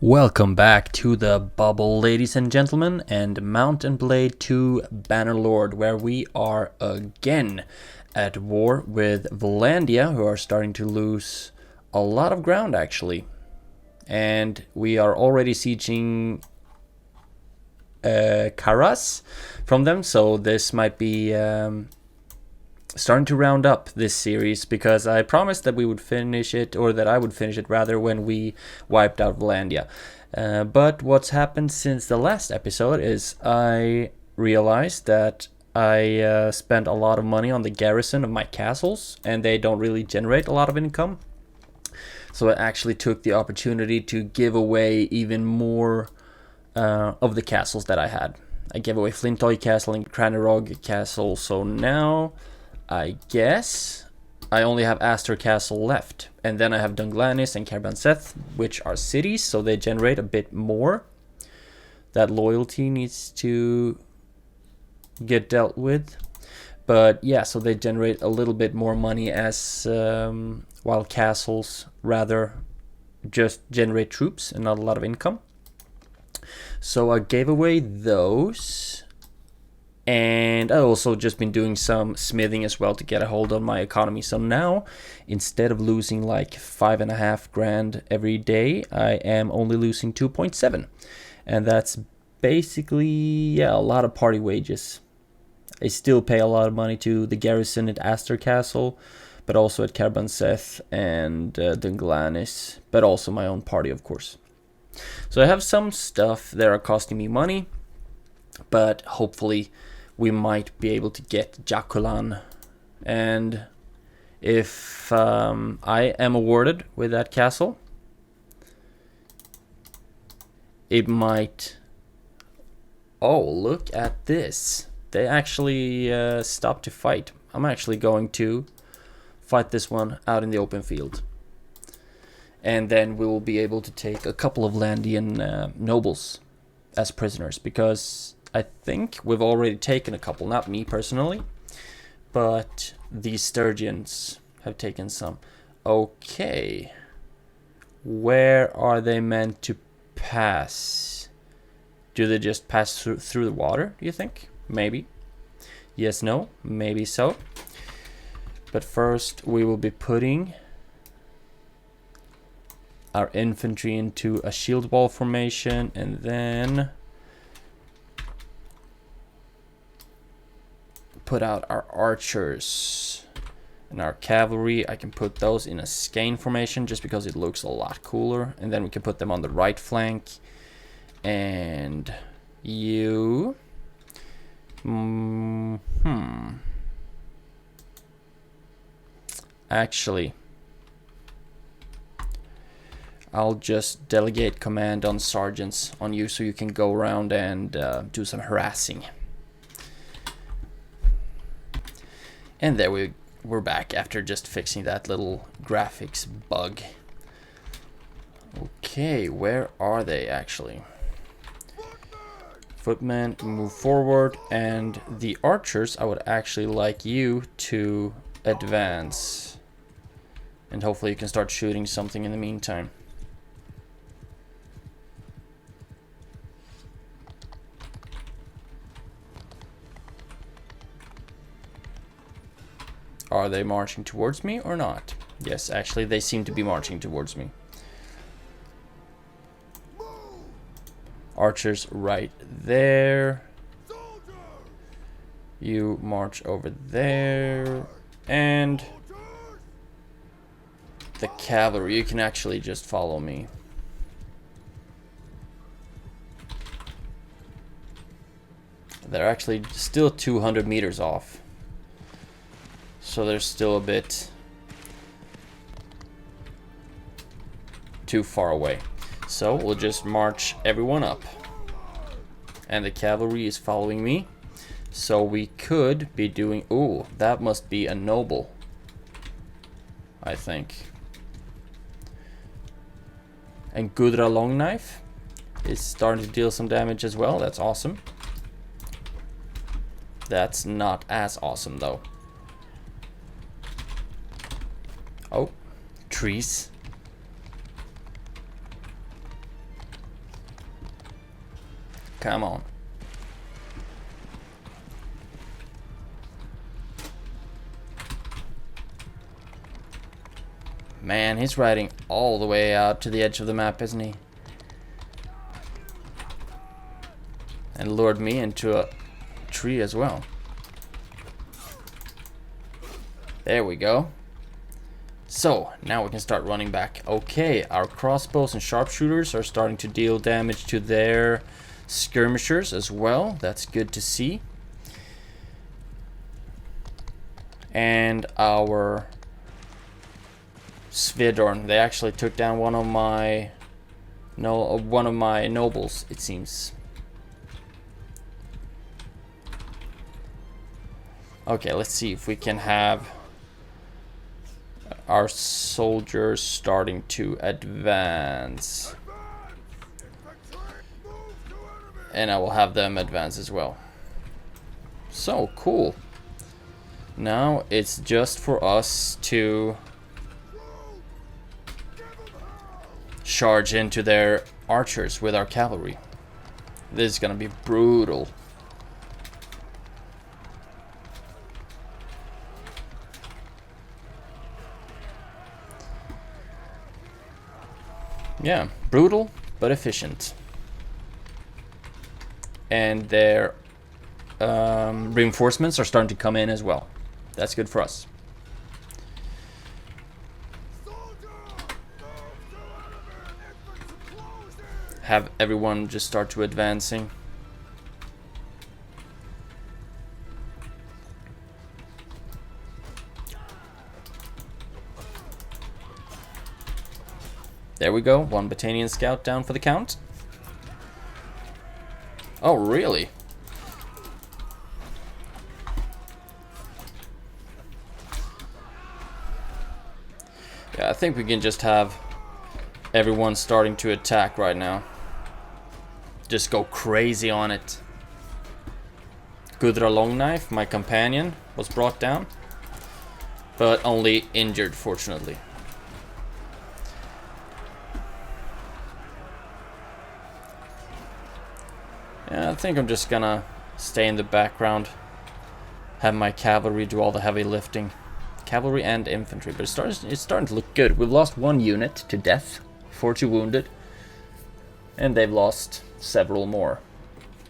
Welcome back to the bubble, ladies and gentlemen, and Mount and Blade 2 Bannerlord, where we are again at war with Valandia, who are starting to lose a lot of ground actually. And we are already sieging Charas from them, so this might be starting to round up this series, because I promised that we would finish it, or that I would finish it rather, when we wiped out Valandia. But what's happened since the last episode is I realized that I spent a lot of money on the garrison of my castles, and they don't really generate a lot of income. So I actually took the opportunity to give away even more of the castles that I had. I gave away Flintoy Castle and Cranarog Castle, so now I guess I only have Astor Castle left. And then I have Dunglanis and Carbanseth, which are cities, so they generate a bit more. That loyalty needs to get dealt with. But yeah, so they generate a little bit more money, as while castles rather just generate troops and not a lot of income. So I gave away those. And I also just been doing some smithing as well to get a hold on my economy. So now, instead of losing like 5.5 grand every day, I am only losing 2.7. And that's basically, a lot of party wages. I still pay a lot of money to the garrison at Astor Castle, but also at Carbanseth and Dunglanis, but also my own party, of course. So I have some stuff that are costing me money, but hopefully we might be able to get Jaculan. And if I am awarded with that castle, it might... Oh, look at this. They actually stopped to fight. I'm actually going to fight this one out in the open field. And then we will be able to take a couple of Landian nobles as prisoners, because I think we've already taken a couple, not me personally, but these Sturgeons have taken some. Okay, where are they meant to pass? Do they just pass through the water, do you think? Maybe. Yes, no, maybe so. But first we will be putting our infantry into a shield wall formation, and then put out our archers and our cavalry. I can put those in a skein formation just because it looks a lot cooler, and then we can put them on the right flank. And you actually, I'll just delegate command on sergeants on you, so you can go around and do some harassing. And there we're back after just fixing that little graphics bug. Okay, where are they actually? Footmen, move forward, and the archers, I would actually like you to advance. And hopefully you can start shooting something in the meantime. Are they marching towards me or not? Yes, actually they seem to be marching towards me. Archers right there. You march over there. And the cavalry, you can actually just follow me. They're actually still 200 meters off. So they're still a bit too far away. So we'll just march everyone up. And the cavalry is following me. So we could be doing... Ooh, that must be a noble, I think. And Gudra Longknife is starting to deal some damage as well. That's awesome. That's not as awesome though. Oh, trees. Come on. Man, he's riding all the way out to the edge of the map, isn't he? And lured me into a tree as well. There we go. So, now we can start running back. Okay, our crossbows and sharpshooters are starting to deal damage to their skirmishers as well. That's good to see. And our Svidorn, they actually took down one of my nobles, it seems. Okay, let's see if we can have our soldiers starting to advance. And I will have them advance as well. So, cool. Now it's just for us to charge into their archers with our cavalry. This is gonna be brutal. Yeah, brutal but efficient. And their reinforcements are starting to come in as well. That's good for us. Have everyone just start to advancing. There we go, one Battanian scout down for the count. Oh, really? Yeah, I think we can just have everyone starting to attack right now. Just go crazy on it. Gudra Longknife, my companion, was brought down, but only injured, fortunately. Yeah, I think I'm just gonna stay in the background, have my cavalry do all the heavy lifting. Cavalry and infantry, but it's starting to look good. We've lost one unit to death, 40 wounded, and they've lost several more.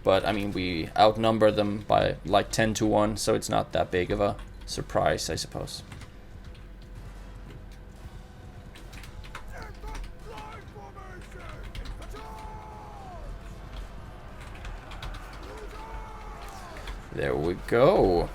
But I mean, we outnumber them by like 10 to 1, so it's not that big of a surprise, I suppose. There we go.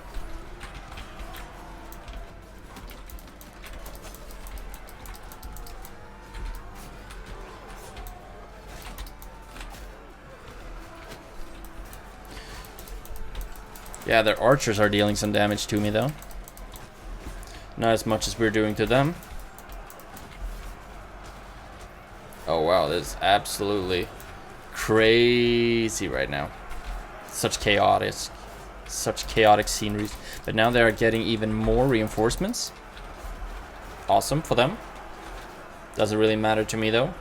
Yeah, their archers are dealing some damage to me though. Not as much as we're doing to them. Oh wow, this is absolutely crazy right now. Such chaotic sceneries. But now they are getting even more reinforcements. Awesome for them. Doesn't really matter to me though.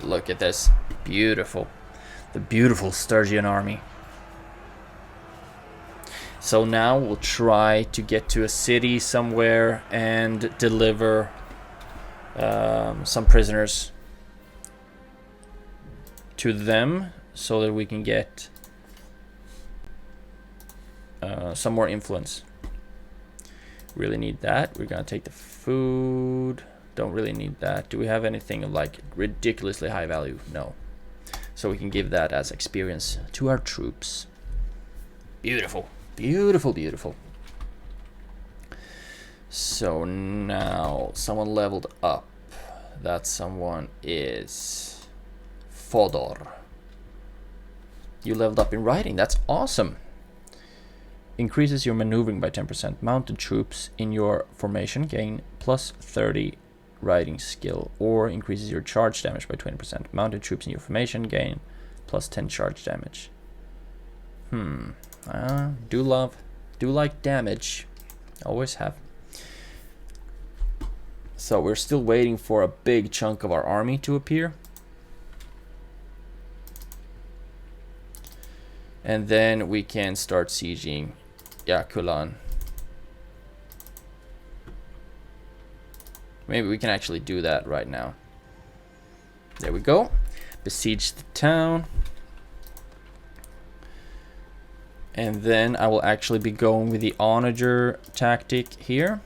Look at this. Beautiful. The beautiful Sturgian army. So now we'll try to get to a city somewhere and deliver some prisoners to them so that we can get some more influence. Really need that. We're gonna take the food. Don't really need that. Do we have anything of like ridiculously high value? No. So we can give that as experience to our troops. Beautiful. Beautiful, beautiful. So now someone leveled up. That someone is Fodor. You leveled up in riding. That's awesome. Increases your maneuvering by 10%. Mounted troops in your formation gain plus 30 riding skill, or increases your charge damage by 20%. Mounted troops in your formation gain plus 10 charge damage. Do like damage. Always have. So we're still waiting for a big chunk of our army to appear. And then we can start sieging Jaculan. Maybe we can actually do that right now. There we go. Besiege the town. And then I will actually be going with the onager tactic here.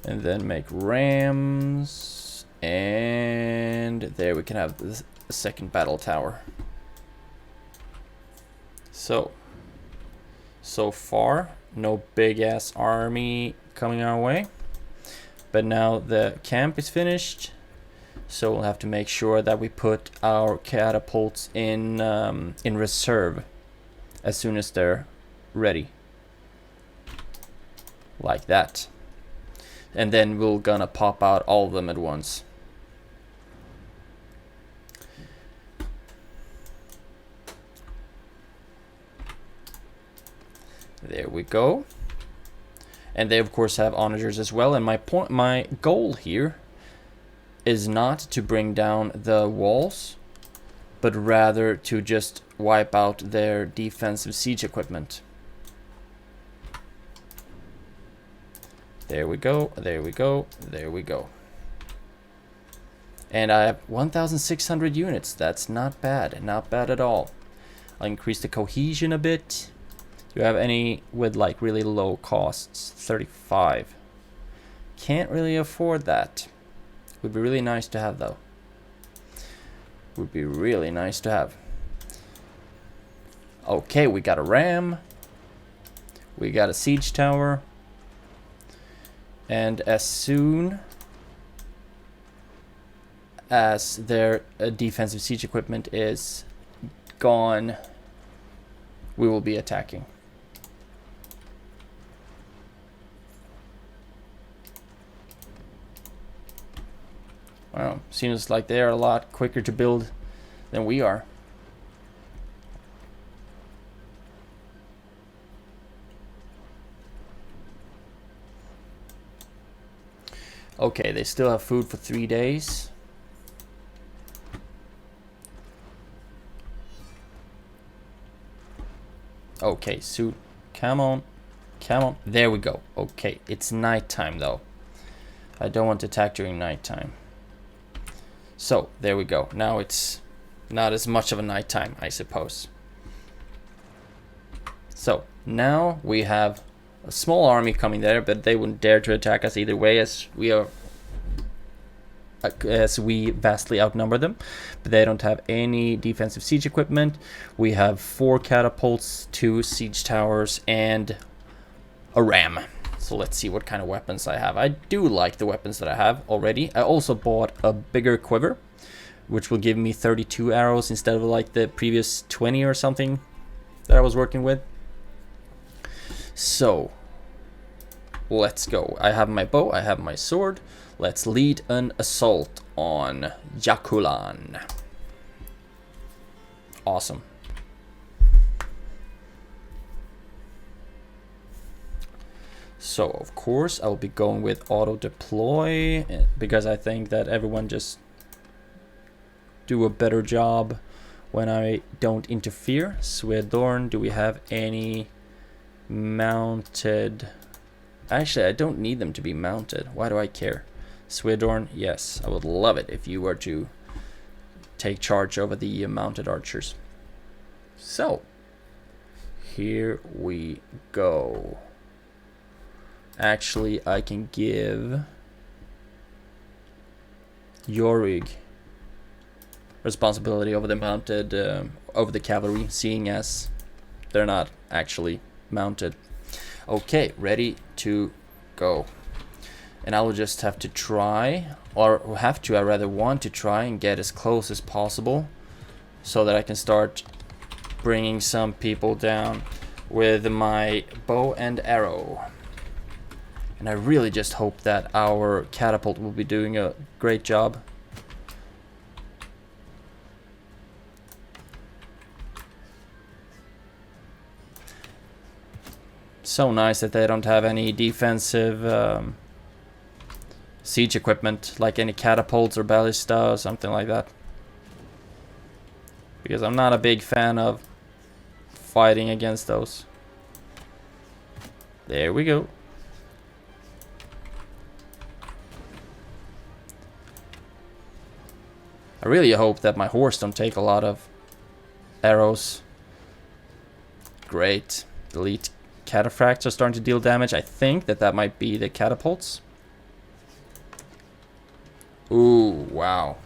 And then make rams. And there we can have the second battle tower. So far, no big ass army coming our way. But now the camp is finished. So we'll have to make sure that we put our catapults in reserve as soon as they're ready. Like that. And then we're gonna pop out all of them at once. There we go. And they of course have onagers as well. And my goal here is not to bring down the walls, but rather to just wipe out their defensive siege equipment. There we go, there we go, there we go. And I have 1,600 units. That's not bad, not bad at all. I'll increase the cohesion a bit. Do you have any with like really low costs? 35. Can't really afford that. Would be really nice to have though. Would be really nice to have. Okay, we got a ram. We got a siege tower. And as soon as their defensive siege equipment is gone, we will be attacking. Wow, seems like they are a lot quicker to build than we are. Okay, they still have food for 3 days. Okay, suit. Come on. Come on. There we go. Okay, it's nighttime though. I don't want to attack during nighttime. So, there we go. Now it's not as much of a nighttime, I suppose. So, now we have a small army coming there, but they wouldn't dare to attack us either way, as we vastly outnumber them. But they don't have any defensive siege equipment. We have 4 catapults, 2 siege towers, and a ram. So let's see what kind of weapons I have. I do like the weapons that I have already. I also bought a bigger quiver, which will give me 32 arrows instead of like the previous 20 or something that I was working with. So, let's go. I have my bow, I have my sword. Let's lead an assault on Jaculan. Awesome. So, of course, I'll be going with auto deploy because I think that everyone just do a better job when I don't interfere. Swedorn, do we have any mounted? Actually, I don't need them to be mounted. Why do I care? Swedorn, yes, I would love it if you were to take charge over the mounted archers. So, here we go. Actually, I can give Yorig responsibility over the mounted, over the cavalry, seeing as they're not actually mounted. Okay, ready to go. And I will just have to try, or have to, I rather want to try and get as close as possible so that I can start bringing some people down with my bow and arrow. And I really just hope that our catapult will be doing a great job. So nice that they don't have any defensive siege equipment, like any catapults or ballista or something like that. Because I'm not a big fan of fighting against those. There we go. I really hope that my horse don't take a lot of arrows. Great. The elite cataphracts are starting to deal damage. I think that might be the catapults. Ooh, wow.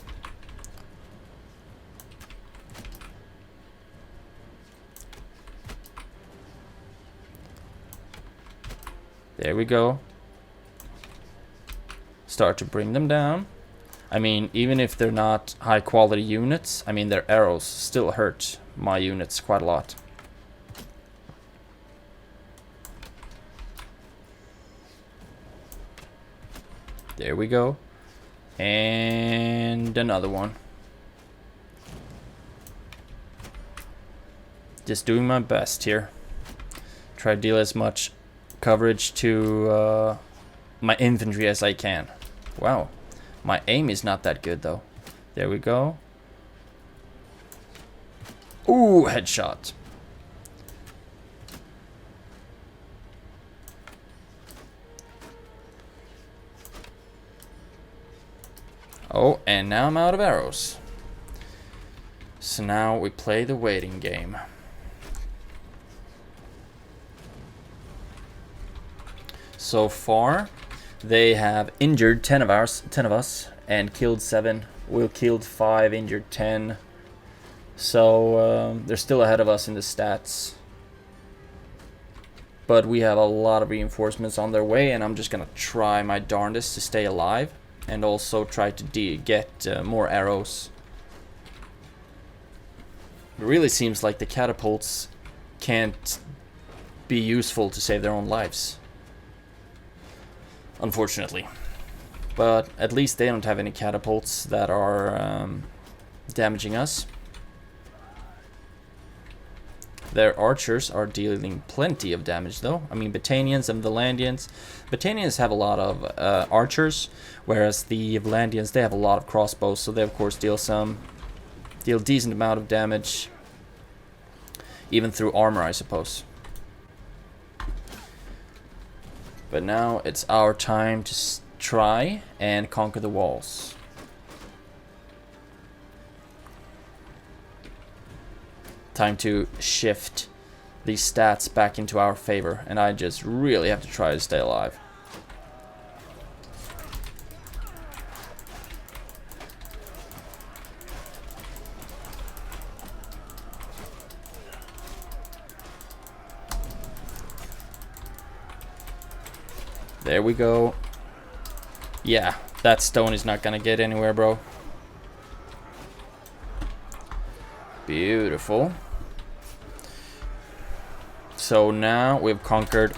There we go. Start to bring them down. I mean, even if they're not high quality units, I mean, their arrows still hurt my units quite a lot. There we go. And another one. Just doing my best here. Try to deal as much coverage to my infantry as I can. Wow. My aim is not that good though. There we go. Ooh, headshot. Oh, and now I'm out of arrows. So now we play the waiting game. So far, they have injured 10 of us, and killed 7. We killed 5, injured 10. So they're still ahead of us in the stats. But we have a lot of reinforcements on their way, and I'm just gonna try my darndest to stay alive, and also try to get more arrows. It really seems like the catapults can't be useful to save their own lives. Unfortunately. But at least they don't have any catapults that are damaging us. Their archers are dealing plenty of damage though. I mean, Battanians and Valandians. Battanians have a lot of archers, whereas the Valandians, they have a lot of crossbows, so they of course deal decent amount of damage, even through armor, I suppose. But now it's our time to try and conquer the walls. Time to shift these stats back into our favor, and I just really have to try to stay alive. There we go. Yeah, that stone is not gonna get anywhere, bro. Beautiful. So now we've conquered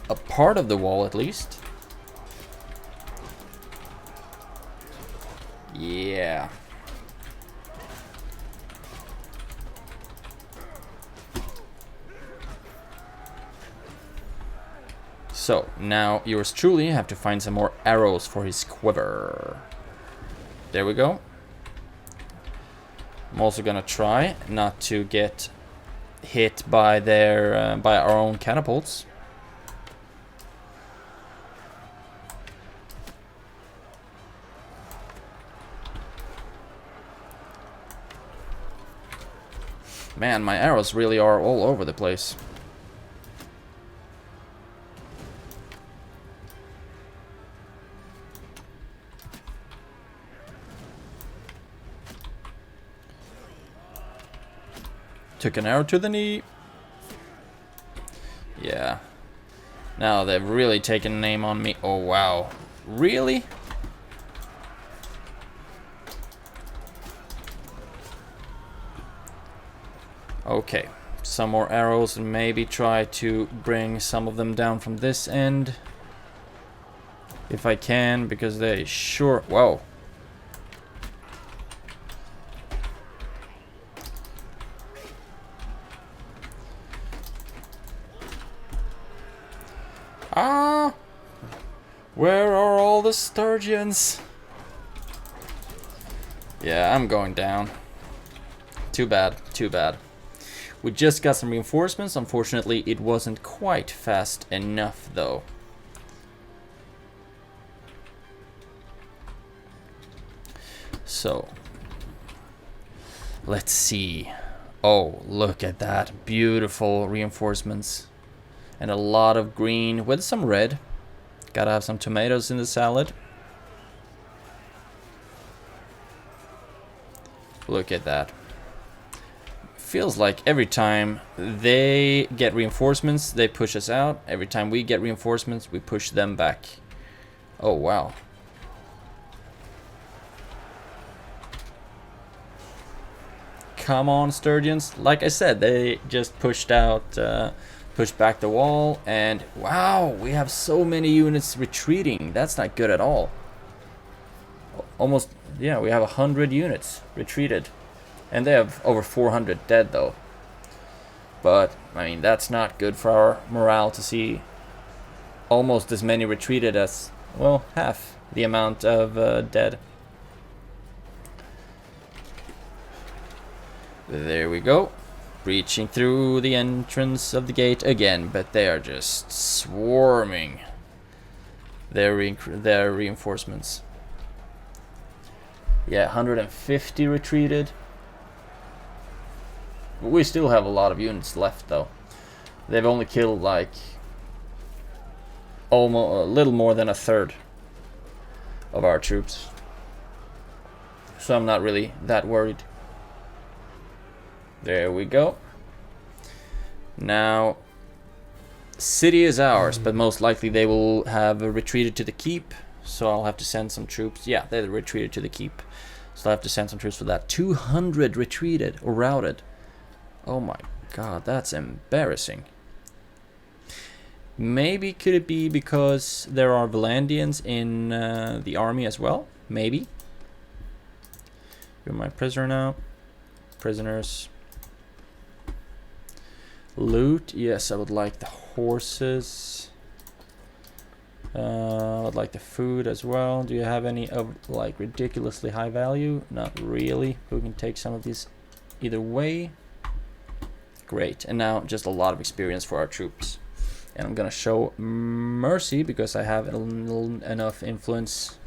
a part of the wall at least. Yeah. So, now yours truly have to find some more arrows for his quiver. There we go. I'm also gonna try not to get hit by their by our own catapults. Man, my arrows really are all over the place. Took an arrow to the knee. Yeah. Now they've really taken an aim on me. Oh, wow. Really? Okay. Some more arrows, and maybe try to bring some of them down from this end. If I can, because they sure... Whoa. Where are all the sturgeons? Yeah, I'm going down. Too bad, too bad. We just got some reinforcements. Unfortunately, it wasn't quite fast enough, though. So, let's see. Oh, look at that. Beautiful reinforcements. And a lot of green with some red. Gotta have some tomatoes in the salad. Look at that. Feels like every time they get reinforcements, they push us out. Every time we get reinforcements, we push them back. Oh, wow. Come on, sturgeons. Like I said, they just pushed out, pushed back the wall. And wow, we have so many units retreating. That's not good at all. Almost, yeah, we have 100 units retreated. And they have over 400 dead, though. But, I mean, that's not good for our morale to see almost as many retreated as, well, half the amount of dead. There we go. Breaching through the entrance of the gate again, but they are just swarming their reinforcements. Yeah, 150 retreated. We still have a lot of units left, though. They've only killed like almost a little more than a third of our troops, so I'm not really that worried. There we go. Now, city is ours, but most likely they will have retreated to the keep, so I'll have to send some troops. Yeah, they retreated to the keep, so I'll have to send some troops for that. 200 retreated or routed. Oh my god, that's embarrassing. Maybe could it be because there are Valandians in the army as well? Maybe. You're my prisoner now. Prisoners. Loot. Yes, I would like the horses. I would like the food as well. Do you have any of like ridiculously high value? Not really. We can take some of these either way. Great. And now just a lot of experience for our troops. And I'm gonna show mercy because I have enough influence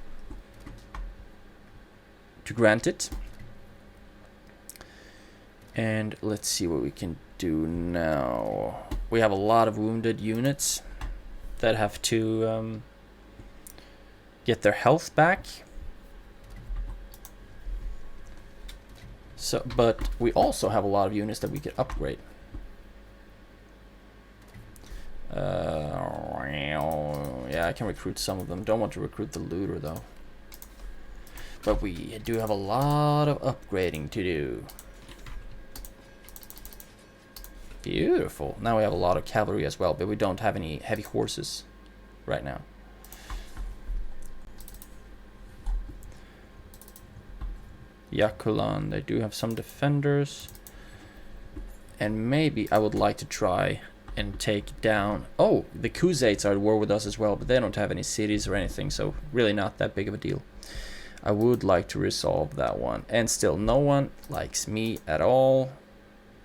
to grant it. And let's see what we can do now. We have a lot of wounded units that have to get their health back. So, but we also have a lot of units that we could upgrade. Yeah, I can recruit some of them. Don't want to recruit the looter though. But we do have a lot of upgrading to do. Beautiful. Now we have a lot of cavalry as well, but we don't have any heavy horses right now. Jaculan, they do have some defenders. And maybe I would like to try and take down... Oh, the Khuzaits are at war with us as well, but they don't have any cities or anything, so really not that big of a deal. I would like to resolve that one. And still, no one likes me at all,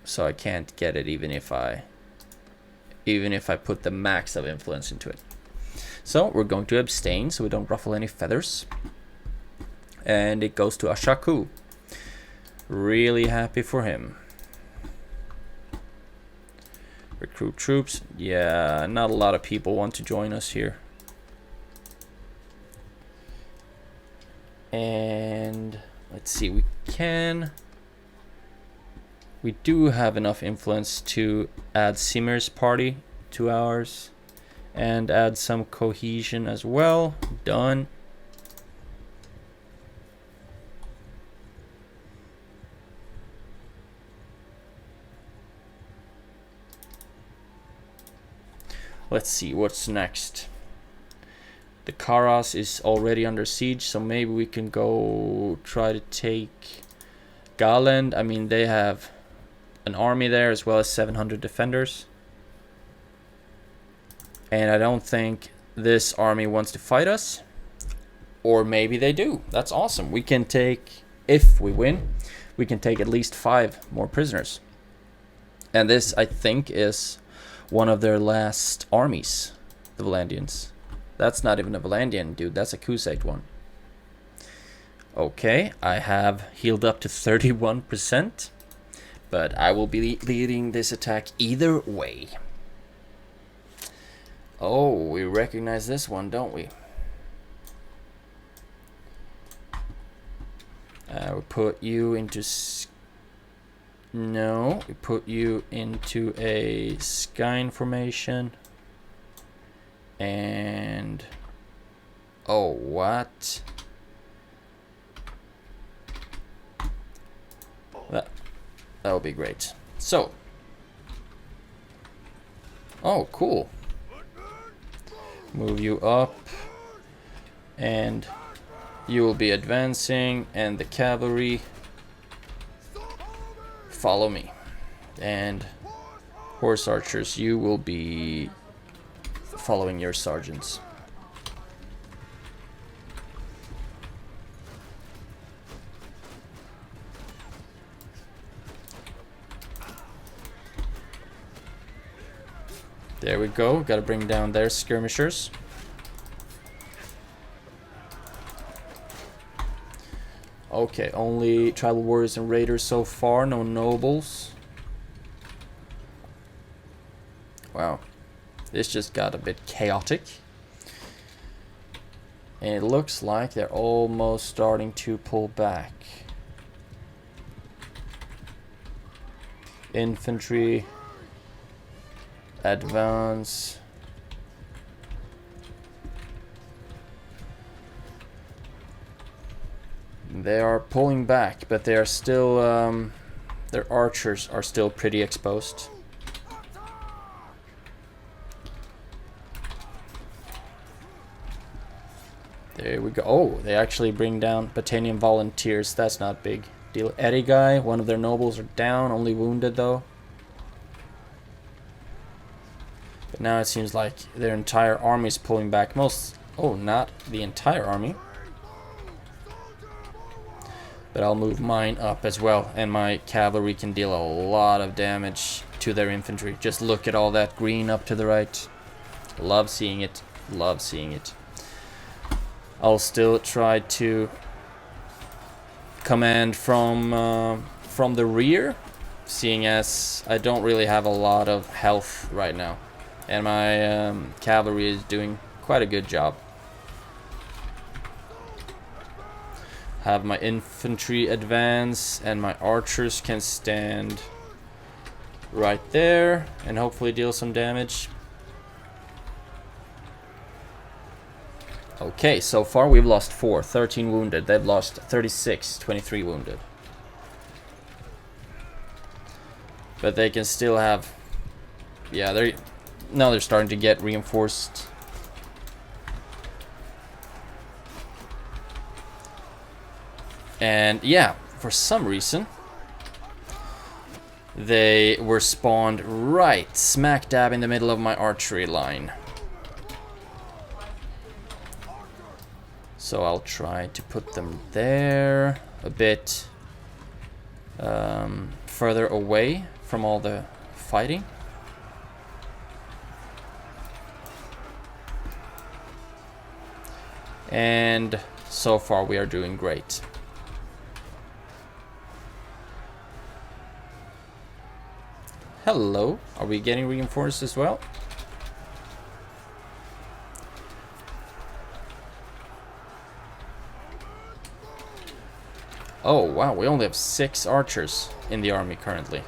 so I can't get it even if I put the max of influence into it. So we're going to abstain so we don't ruffle any feathers. And it goes to Ashaku. Really happy for him. Recruit troops. Yeah, not a lot of people want to join us here. And let's see, we do have enough influence to add Simir's party to ours and add some cohesion as well. Done. Let's see what's next. The Charas is already under siege, so maybe we can go try to take Galand. I mean, they have an army there as well as 700 defenders. And I don't think this army wants to fight us. Or maybe they do. That's awesome. We can take, if we win, we can take at least 5 more prisoners. And this, I think, is one of their last armies, the Valandians. That's not even a Valandian, dude. That's a Khuzite one. Okay, I have healed up to 31%. But I will be leading this attack either way. Oh, we recognize this one, don't we? We put you into... No, we put you into a Skyne formation. And... Oh, what? That would be great. So. Oh, cool. Move you up. And you will be advancing. And the cavalry follow me. And horse archers, you will be following your sergeants. There we go. Gotta bring down their skirmishers. Okay, only tribal warriors and raiders so far, no nobles. Wow. This just got a bit chaotic. And it looks like they're almost starting to pull back. Infantry. Advance. They are pulling back, but they are still their archers are still pretty exposed. There we go. Oh, they actually bring down Battanian volunteers. That's not big deal. Eddie guy, one of their nobles are down, only wounded though. But now it seems like their entire army is pulling back. Oh, not the entire army. But I'll move mine up as well, and my cavalry can deal a lot of damage to their infantry. Just look at all that green up to the right. Love seeing it. Love seeing it. I'll still try to command from the rear, seeing as I don't really have a lot of health right now. And my cavalry is doing quite a good job. Have my infantry advance, and my archers can stand right there and hopefully deal some damage. Okay, so far we've lost 4, 13 wounded. They've lost 36, 23 wounded. But they can still have... Yeah, they're starting to get reinforced. And yeah, for some reason, they were spawned right smack dab in the middle of my archery line. So I'll try to put them there, a bit further away from all the fighting. And so far we are doing great. Hello, are we getting reinforced as well? Oh wow, we only have 6 archers in the army currently.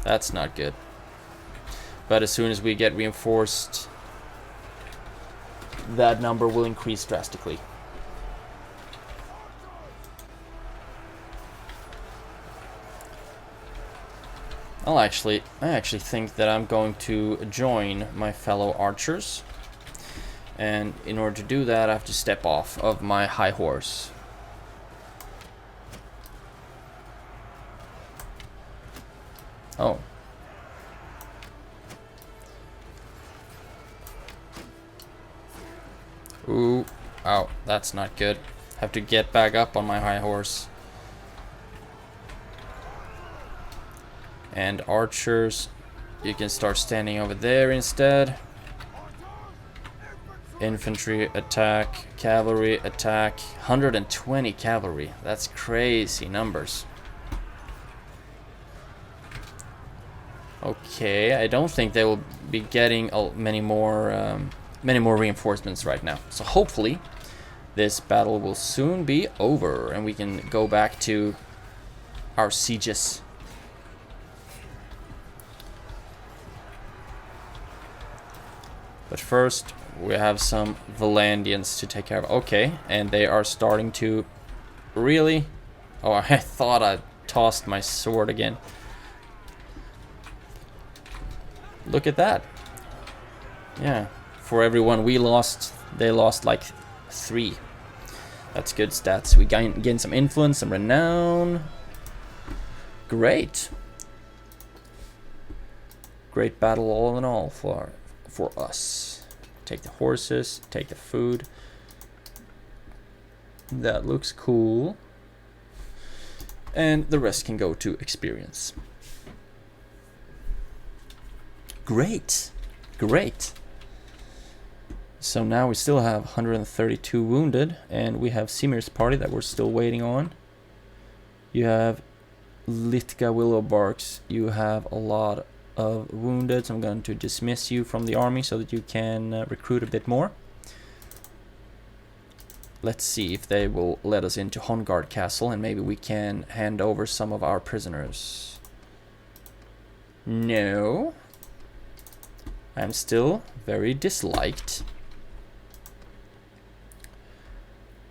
That's not good. But as soon as we get reinforced, that number will increase drastically. I actually think that I'm going to join my fellow archers. And in order to do that, I have to step off of my high horse. Oh. Ooh, ow, that's not good. Have to get back up on my high horse. And archers, you can start standing over there instead. Infantry attack, cavalry attack, 120 cavalry. That's crazy numbers. Okay, I don't think they will be getting many more reinforcements right now. So hopefully this battle will soon be over and we can go back to our sieges. But first, we have some Valandians to take care of. Okay, and they are starting to... Really? Oh, I thought I tossed my sword again. Look at that. Yeah, for everyone we lost, they lost like 3. That's good stats. We gain some influence, some renown. Great. Great battle all in all for us. Take the horses, take the food. That looks cool. And the rest can go to experience. Great. Great. So now we still have 132 wounded, and we have Simir's party that we're still waiting on. You have Litka Willowbarks. You have a lot of wounded, so I'm going to dismiss you from the army so that you can recruit a bit more. Let's see if they will let us into Hongard Castle, and maybe we can hand over some of our prisoners. No. I'm still very disliked.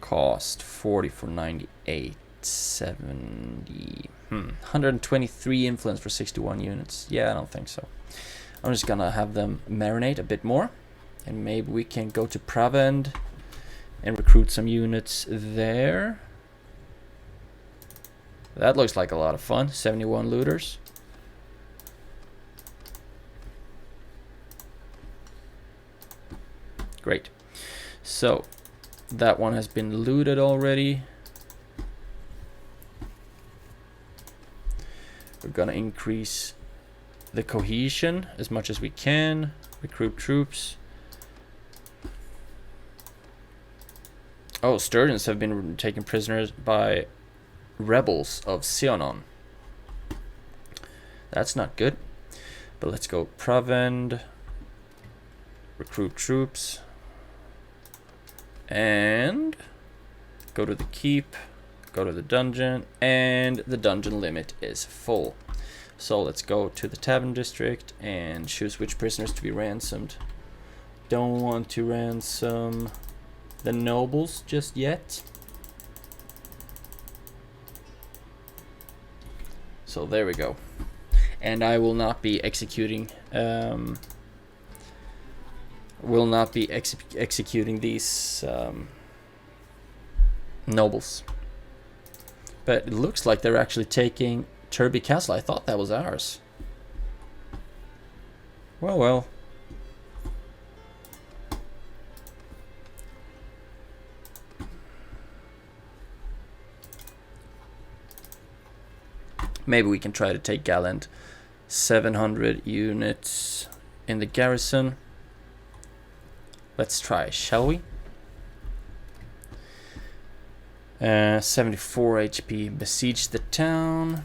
Cost 40 for 98. 70. 123 influence for 61 units. Yeah, I don't think so. I'm just gonna have them marinate a bit more. And maybe we can go to Pravend and recruit some units there. That looks like a lot of fun. 71 looters. Great. So that one has been looted already. We're gonna increase the cohesion as much as we can. Recruit troops. Oh, Sturgeons have been taken prisoners by rebels of Sionon. That's not good. But let's go Pravend. Recruit troops. And go to the keep. Go to the dungeon, and the dungeon limit is full. So let's go to the tavern district and choose which prisoners to be ransomed. Don't want to ransom the nobles just yet. So there we go. And I will not be executing executing these nobles. But it looks like they're actually taking Turby Castle. I thought that was ours. Well, well. Maybe we can try to take Gallant. 700 units in the garrison. Let's try, shall we? 74 HP. Besiege the town.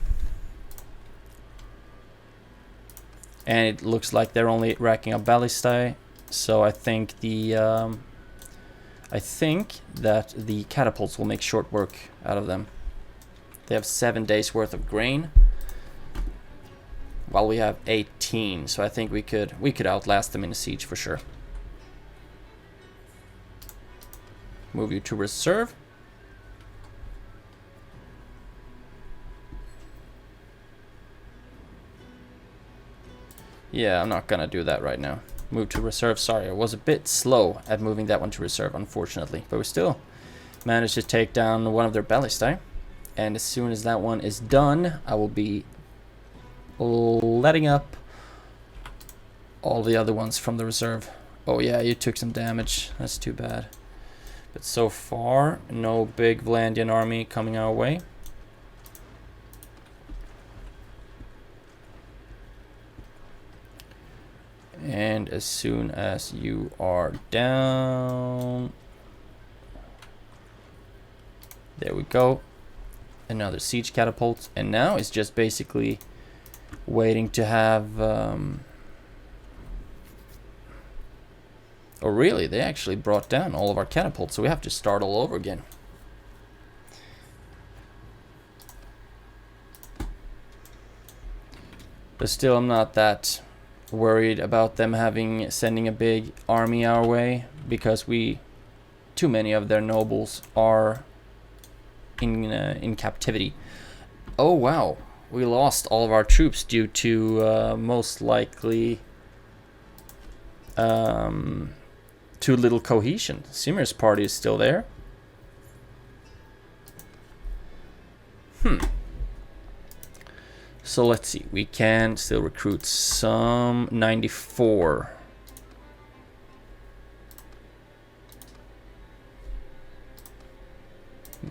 And it looks like they're only racking up ballistae. So I think that the catapults will make short work out of them. They have 7 days worth of grain, while we have 18. So I think we could outlast them in a siege for sure. Move you to reserve. Yeah, I'm not gonna do that right now. Move to reserve. Sorry, I was a bit slow at moving that one to reserve, unfortunately. But we still managed to take down one of their ballistae. And as soon as that one is done, I will be letting up all the other ones from the reserve. Oh yeah, you took some damage. That's too bad. But so far, no big Vlandian army coming our way. And as soon as you are down, there we go. Another siege catapult. And now it's just basically waiting to have... Oh really, they actually brought down all of our catapults, so we have to start all over again. But still, I'm not that worried about them sending a big army our way, because too many of their nobles are in captivity. Oh wow, we lost all of our troops due to most likely too little cohesion. Simir's party is still there. So let's see, we can still recruit some 94.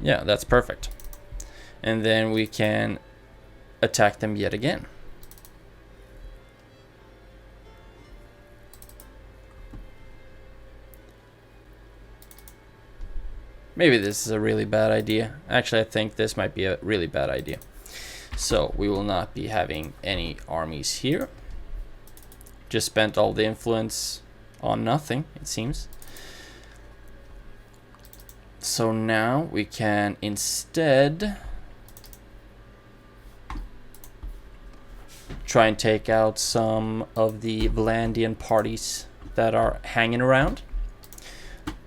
Yeah, that's perfect. And then we can attack them yet again. Maybe this is a really bad idea. Actually, I think this might be a really bad idea. So we will not be having any armies here. Just spent all the influence on nothing, it seems. So now we can instead try and take out some of the Vlandian parties that are hanging around.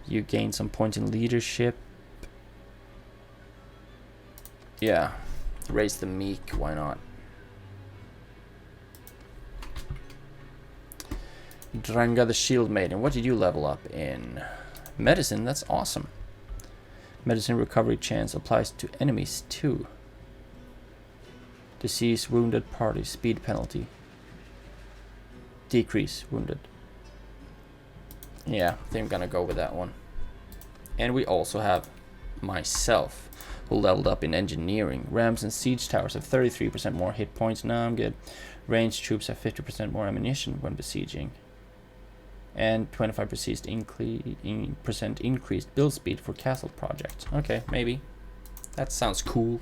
You gain some points in leadership. Yeah, raise the meek, why not? Dranga the Shield Maiden, what did you level up in? Medicine, that's awesome. Medicine recovery chance applies to enemies too. Disease, wounded party, speed penalty. Decrease, wounded. Yeah, I think I'm gonna go with that one. And we also have myself, who leveled up in engineering. Rams and siege towers have 33% more hit points. No, I'm good. Ranged troops have 50% more ammunition when besieging. And 25% increased build speed for castle projects. Okay, maybe. That sounds cool.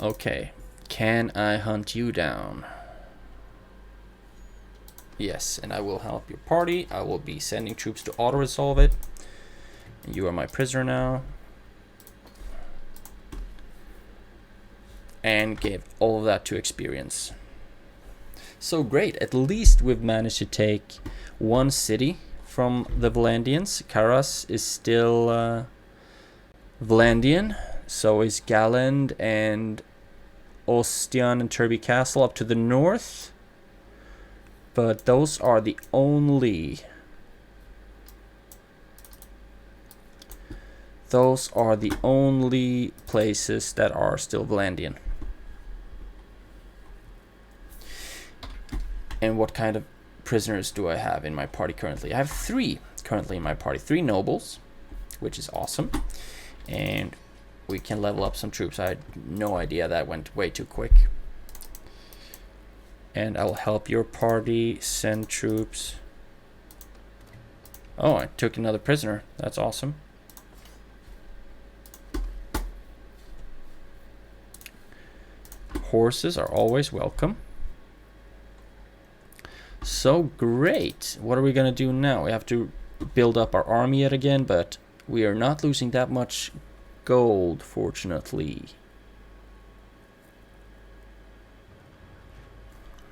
Okay, can I hunt you down? Yes, and I will help your party. I will be sending troops to auto-resolve it. You are my prisoner now. And give all of that to experience. So great, at least we've managed to take one city from the Vlandians. Charas is still Vlandian. So is Galand and Ostian and Turby Castle up to the north. But those are the only places that are still Vlandian. And what kind of prisoners do I have in my party currently? I have 3 currently in my party. 3 nobles, which is awesome. And we can level up some troops. I had no idea, that went way too quick. And I'll help your party send troops. Oh, I took another prisoner. That's awesome. Horses are always welcome. So great. What are we gonna do now? We have to build up our army yet again, but we are not losing that much gold, fortunately.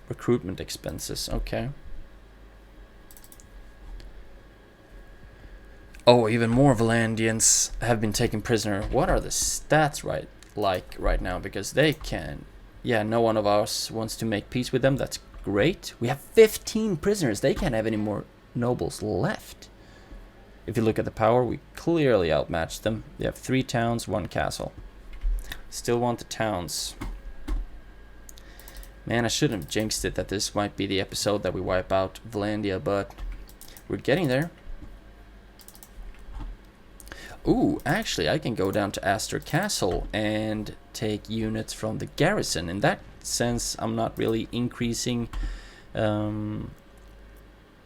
Recruitment expenses, okay. Oh, even more Vlandians have been taken prisoner. What are the stats right now? Because they can... Yeah, no one of us wants to make peace with them. That's great. We have 15 prisoners. They can't have any more nobles left. If you look at the power, we clearly outmatched them. They have 3 towns, 1 castle. Still want the towns. Man, I shouldn't have jinxed it that this might be the episode that we wipe out Vlandia, but we're getting there. Ooh, actually, I can go down to Astor Castle and take units from the garrison. In that sense, I'm not really increasing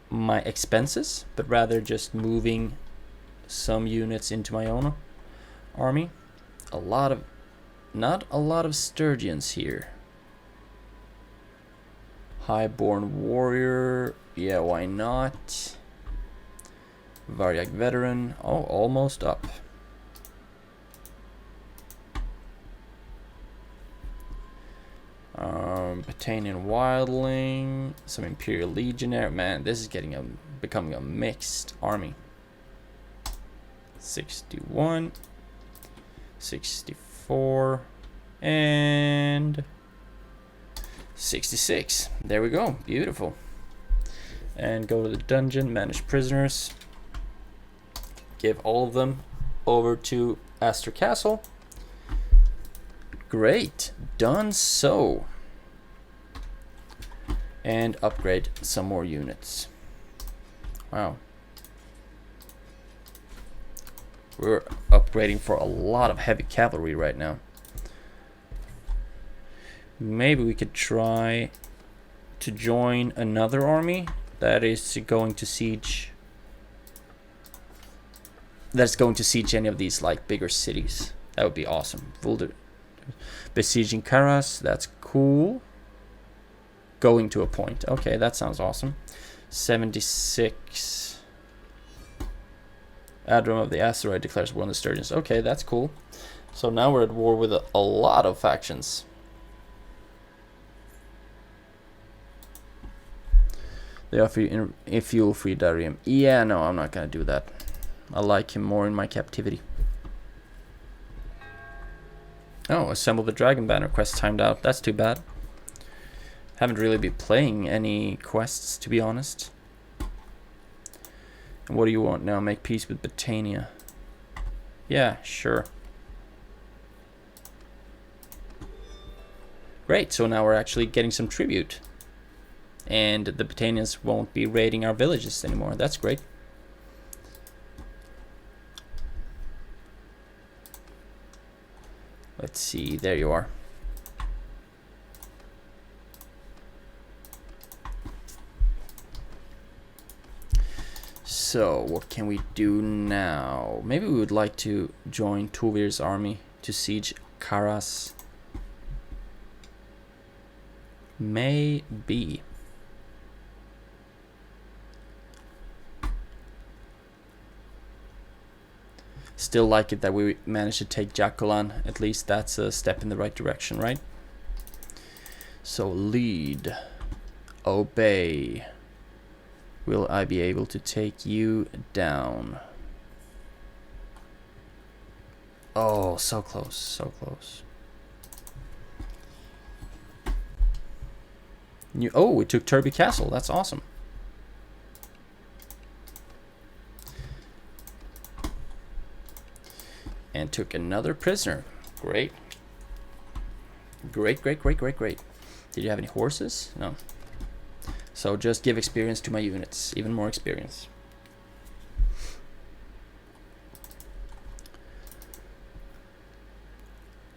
my expenses, but rather just moving some units into my own army. Not a lot of Sturgeons here. Highborn Warrior, yeah, why not? Varyak Veteran, oh, almost up. Battanian Wildling, some Imperial Legionnaire. Man, this is becoming a mixed army. 61, 64, and 66. There we go. Beautiful. And go to the dungeon, manage prisoners. Give all of them over to Astor Castle. Great. Done so. And upgrade some more units. Wow. We're upgrading for a lot of heavy cavalry right now. Maybe we could try to join another army that is going to siege. That's going to siege any of these like bigger cities. That would be awesome. Besieging Charas, that's cool. Going to a point. Okay, that sounds awesome. 76. Admiral of the Asteroid declares war on the Sturgeons. Okay, that's cool. So now we're at war with a lot of factions. They offer you a fuel-free Darium. Yeah, no, I'm not gonna do that. I like him more in my captivity. Oh, assemble the Dragon Banner quest timed out. That's too bad. Haven't really been playing any quests, to be honest. And what do you want now? Make peace with Battania. Yeah, sure. Great, so now we're actually getting some tribute. And the Battanians won't be raiding our villages anymore. That's great. Let's see, there you are. So, what can we do now? Maybe we would like to join Tuvir's army to siege Charas. Maybe. Still like it that we managed to take Jaculan. At least that's a step in the right direction, right? So lead, obey. Will I be able to take you down? Oh, so close, so close. Oh, we took Turby Castle. That's awesome. And took another prisoner. Great. Great, great, great, great, great. Did you have any horses? No. So just give experience to my units. Even more experience.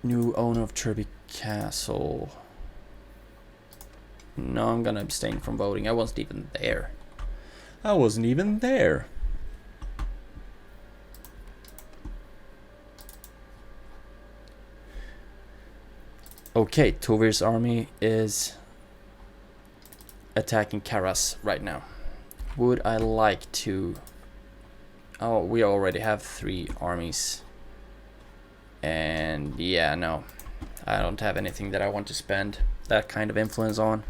New owner of Turby Castle. No, I'm gonna abstain from voting. I wasn't even there. I wasn't even there. Okay, Tuvir's army is attacking Charas right now. Would I like to... Oh, we already have 3 armies. And yeah, no. I don't have anything that I want to spend that kind of influence on.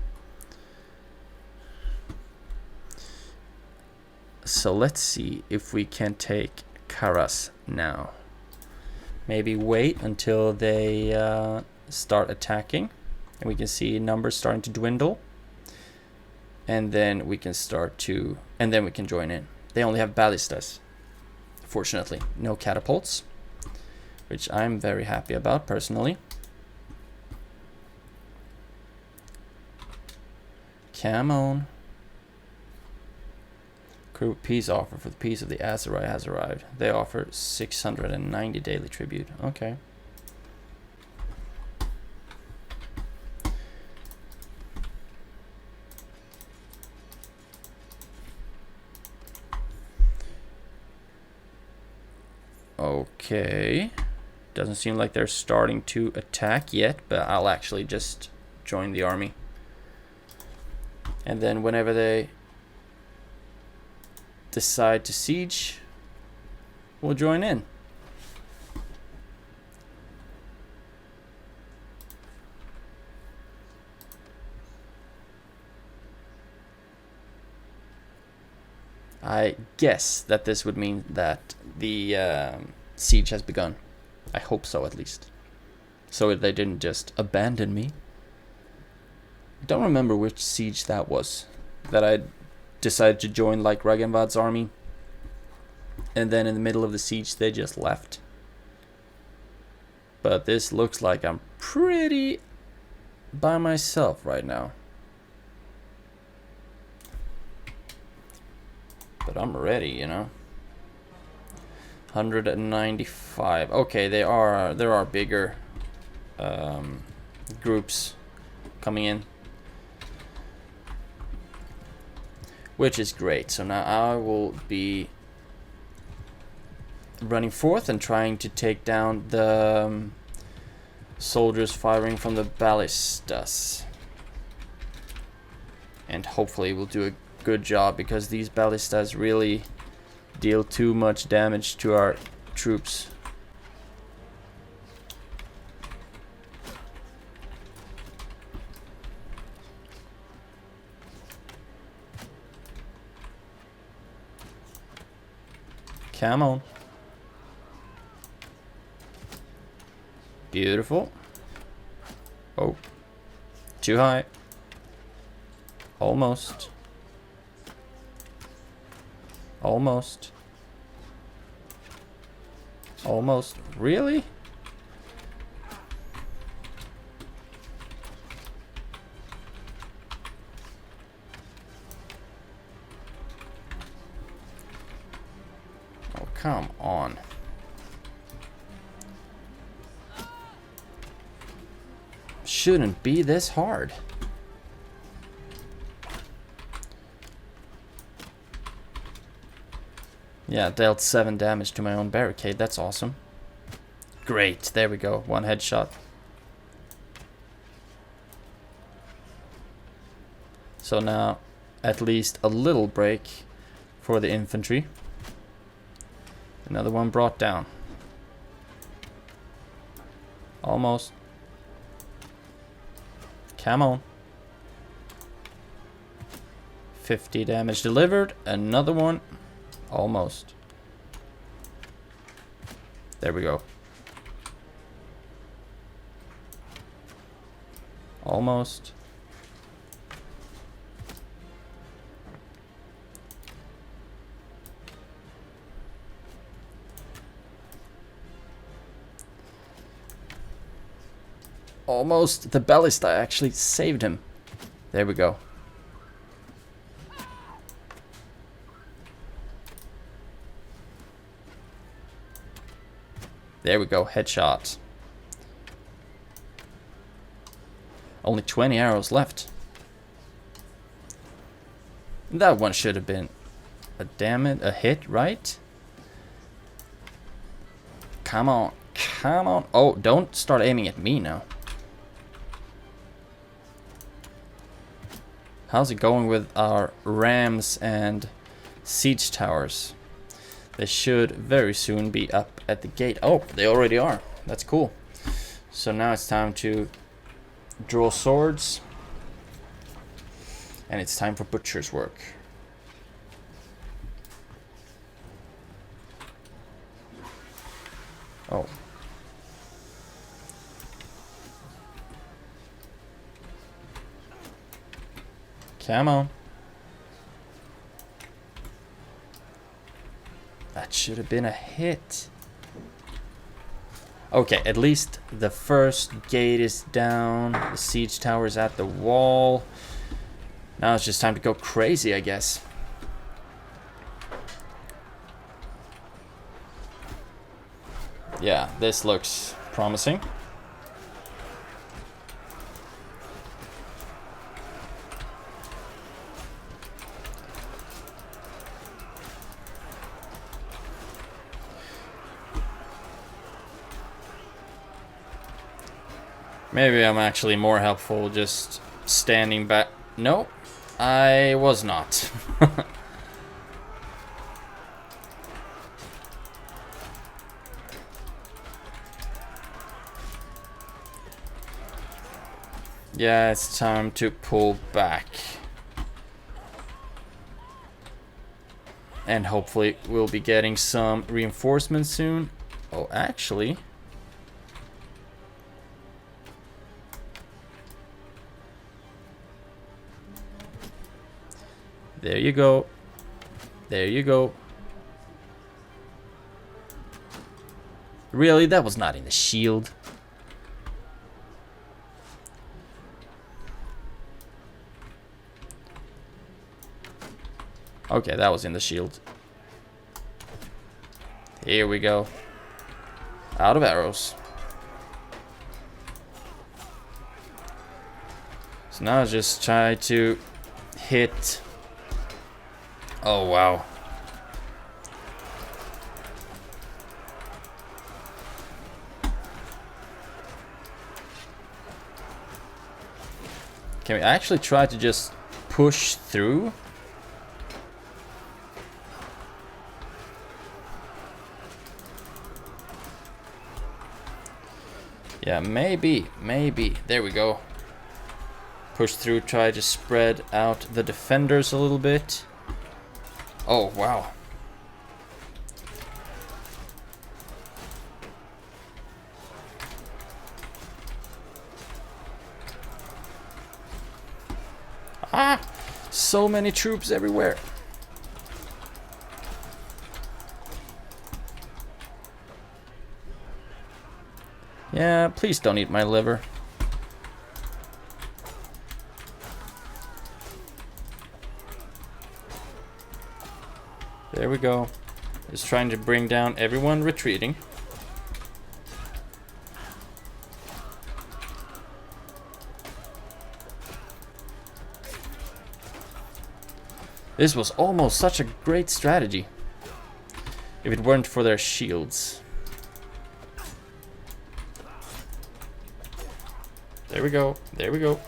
So let's see if we can take Charas now. Maybe wait until they start attacking. And we can see numbers starting to dwindle. And then we can start to... And then we can join in. They only have ballistas. Fortunately, no catapults. Which I'm very happy about, personally. Come on. Crew peace offer for the peace of the Azerai has arrived. They offer 690 daily tribute. Okay. Okay. Doesn't seem like they're starting to attack yet, but I'll actually just join the army. And then whenever they decide to siege, we'll join in. I guess that this would mean that the siege has begun. I hope so, at least. So they didn't just abandon me. I don't remember which siege that was. That I decided to join like Ragenvad's army. And then in the middle of the siege they just left. But this looks like I'm pretty by myself right now. But I'm ready, you know. 195. Okay, there are bigger groups coming in, which is great. So now I will be running forth and trying to take down the soldiers firing from the ballistas, and hopefully we'll do a good job, because these ballistas really deal too much damage to our troops. Come on. Beautiful. Oh, too high. Almost. Almost. Almost. Really? Oh, come on. Shouldn't be this hard. Yeah, dealt 7 damage to my own barricade. That's awesome. Great. There we go. 1 headshot. So now, at least a little break for the infantry. Another one brought down. Almost. Come on. 50 damage delivered. Another one. Almost. There we go. Almost. Almost. The ballista actually saved him. There we go. There we go, headshot. Only 20 arrows left. That one should have been a hit, right? Come on, come on. Oh, don't start aiming at me now. How's it going with our rams and siege towers? They should very soon be up at the gate. Oh, they already are. That's cool. So now it's time to draw swords. And it's time for butcher's work. Oh. Come on. That should have been a hit. Okay, at least the first gate is down. The siege tower is at the wall. Now it's just time to go crazy, I guess. Yeah, this looks promising. Maybe I'm actually more helpful just standing back. No, I was not. Yeah, it's time to pull back. And hopefully we'll be getting some reinforcements soon. Oh, actually... There you go. There you go. Really? That was not in the shield. Okay, that was in the shield. Here we go. Out of arrows. So now just try to hit. Oh, wow. Can we actually try to just push through? Yeah, maybe. There we go. Push through, try to spread out the defenders a little bit. Oh, wow. Ah! So many troops everywhere. Yeah, please don't eat my liver. There we go. Just trying to bring down everyone retreating. This was almost such a great strategy. If it weren't for their shields. There we go. There we go.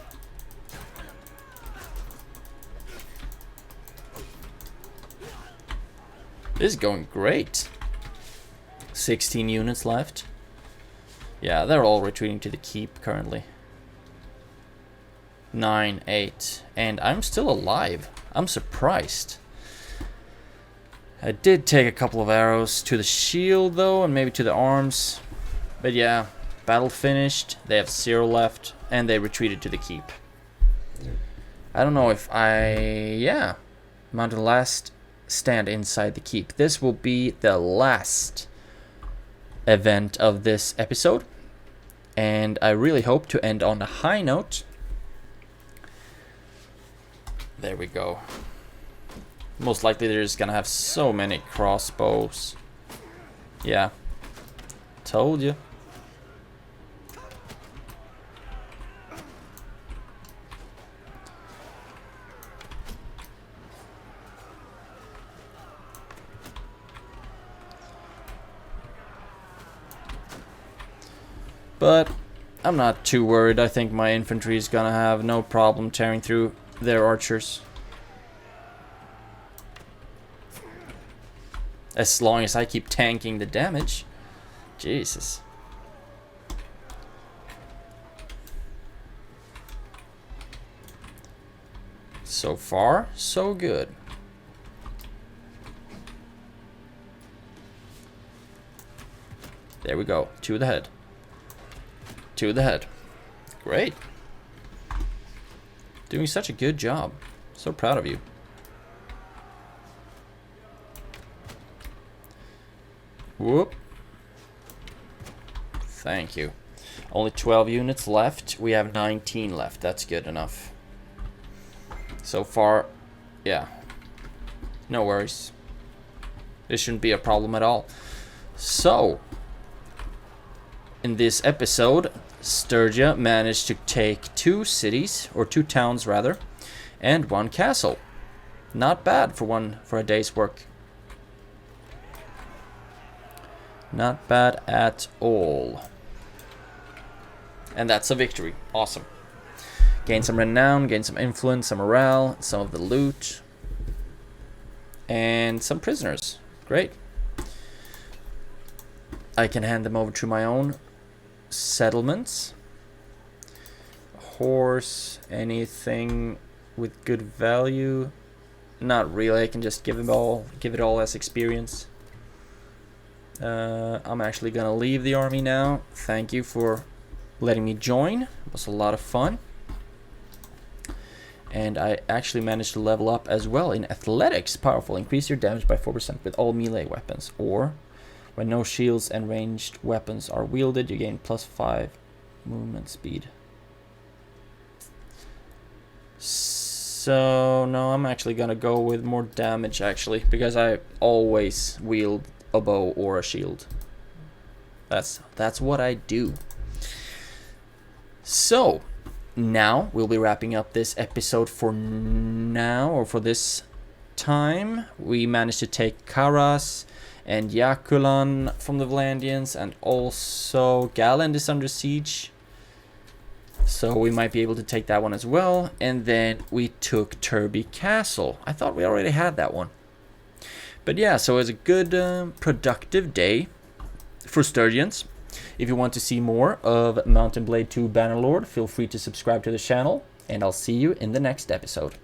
This is going great. 16 units left. Yeah, they're all retreating to the keep currently. 9, 8. And I'm still alive. I'm surprised. I did take a couple of arrows to the shield though, and maybe to the arms. But yeah, battle finished. They have 0 left, and they retreated to the keep. I don't know if yeah. Mounted last stand inside the keep. This will be the last event of this episode, and I really hope to end on a high note. There we go. Most likely they're just gonna have so many crossbows. Yeah, told you. But I'm not too worried. I think my infantry is gonna have no problem tearing through their archers. As long as I keep tanking the damage. Jesus. So far, so good. There we go. 2 to the head. 2 to the head. Great. Doing such a good job. So proud of you. Whoop. Thank you. Only 12 units left. We have 19 left. That's good enough. So far, yeah. No worries. This shouldn't be a problem at all. So, in this episode, Sturgia managed to take 2 cities, or 2 towns rather, and 1 castle. Not bad for a day's work. Not bad at all. And that's a victory. Awesome. Gain some renown, gain some influence, some morale, some of the loot, and some prisoners. Great. I can hand them over to my own settlements. Horse, anything with good value? Not really. I can just give it all as experience. I'm actually gonna leave the army now. Thank you for letting me join. It was a lot of fun. And I actually managed to level up as well in athletics. Powerful. Increase your damage by 4% with all melee weapons. Or when no shields and ranged weapons are wielded, you gain +5 movement speed. So no, I'm actually gonna go with more damage actually, because I always wield a bow or a shield. That's what I do. So now we'll be wrapping up this episode for now, or for this time. We managed to take Charas and Jaculan from the Vlandians, and also Galand is under siege, so we might be able to take that one as well. And then we took Turby Castle. I thought we already had that one, but yeah, so it was a good productive day for Sturgians. If you want to see more of Mount & Blade 2 Bannerlord, feel free to subscribe to the channel, and I'll see you in the next episode.